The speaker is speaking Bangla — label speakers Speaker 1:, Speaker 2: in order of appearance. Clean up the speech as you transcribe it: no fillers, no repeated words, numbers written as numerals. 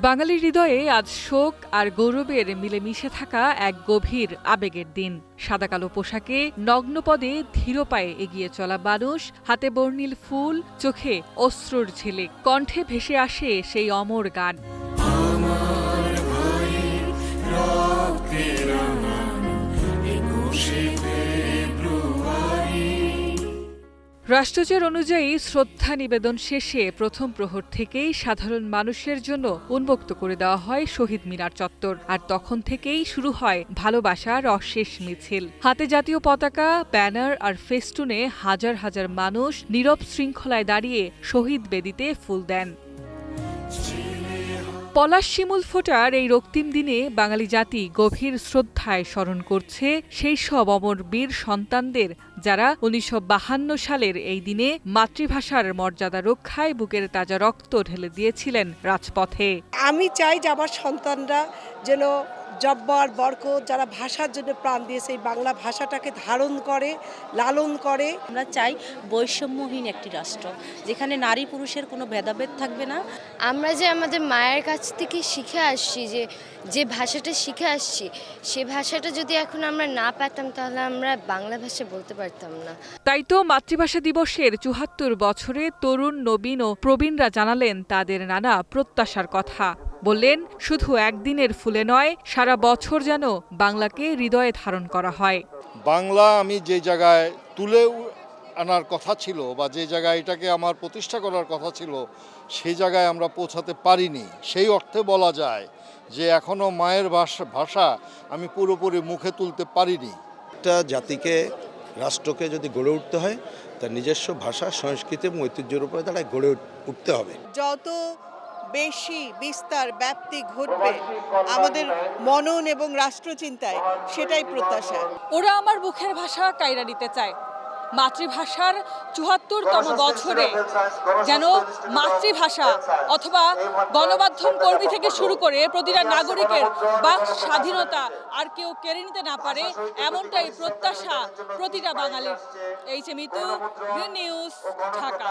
Speaker 1: বাঙালির হৃদয়ে আজ শোক আর গৌরবের মিলেমিশে থাকা এক গভীর আবেগের দিন। সাদা কালো পোশাকে নগ্নপদে ধীর পায়ে এগিয়ে চলা মানুষ, হাতে বর্ণিল ফুল, চোখে অশ্রুর ঝিলিক, কণ্ঠে ভেসে আসে সেই অমর গান। রাষ্ট্রচর অনুযায়ী শ্রদ্ধা নিবেদন শেষে প্রথম প্রহর থেকেই সাধারণ মানুষের জন্য উন্মুক্ত করে দেওয়া হয় শহীদ মিনার চত্বর। আর তখন থেকেই শুরু হয় ভালোবাসার অশেষ মিছিল। হাতে জাতীয় পতাকা, ব্যানার আর ফেস্টুনে হাজার হাজার মানুষ নীরব শৃঙ্খলায় দাঁড়িয়ে শহীদ বেদিতে ফুল দেন। পলাশ শিমুল ফোটার এই রক্তিম দিনে বাঙালি জাতি গভীর শ্রদ্ধায় স্মরণ করছে সেই সব অমর বীর সন্তানদের, যারা ১৯৫২ সালের এই দিনে মাতৃভাষার মর্যাদা রক্ষায় বুকের তাজা রক্ত ঢেলে দিয়েছিলেন রাজপথে।
Speaker 2: আমি চাই যে আমার সন্তানরা যেন জব্বার বরকত যারা ভাষার জন্য প্রাণ দিয়েছে এই বাংলা ভাষাটাকে ধারণ করে, লালন করে।
Speaker 3: আমরা চাই বৈষম্যহীন একটি রাষ্ট্র, যেখানে নারী পুরুষের কোনো ভেদাভেদ থাকবে না।
Speaker 4: আমরা যে আমাদের মায়ের কাছ থেকে শিখে আসছি, যে ভাষাটা শিখে আসছি, সে ভাষাটা যদি এখন আমরা না পেতাম তাহলে আমরা বাংলা ভাষা বলতে পারতাম না।
Speaker 1: তাই তো মাতৃভাষা দিবসের ৭৪ বছরে তরুণ, নবীন ও প্রবীণরা জানালেন তাদের নানা প্রত্যাশার কথা। বললেন, শুধু একদিনের ফুলে নয়, সারা বছর যেন বাংলাকে হৃদয়ে ধারণ করা হয়।
Speaker 5: বাংলা আমি যে জায়গায় তুলে আনার কথা ছিল বা যে জায়গায় এটাকে আমার প্রতিষ্ঠা করার কথা ছিল, সেই জায়গায় আমরা পৌঁছাতে পারিনি। সেই অর্থে বলা যায় যে এখনও মায়ের ভাষা আমি পুরোপুরি মুখে তুলতে পারিনি।
Speaker 6: একটা জাতিকে, রাষ্ট্রকে যদি গড়ে উঠতে হয়, তার নিজস্ব ভাষা, সংস্কৃতি এবং ঐতিহ্যের উপরে তারা গড়ে উঠতে হবে।
Speaker 2: যত বেশি বিস্তার ব্যাপ্তি ঘটবে আমাদের মনন এবং রাষ্ট্রচিন্তায়, সেটাই প্রত্যাশা।
Speaker 1: ওরা আমার মুখের ভাষা কাইরা নিতে চায়। মাতৃভাষার ৭৪তম বছরে যেন মাতৃভাষা অথবা গণমাধ্যম কর্মী থেকে শুরু করে প্রতিটা নাগরিকের বাক স্বাধীনতা আর কেউ কেড়ে নিতে না পারে, এমনটাই প্রত্যাশা প্রতিটা বাঙালির। এই যে মিতু, গ্রিন নিউজ, ঢাকা।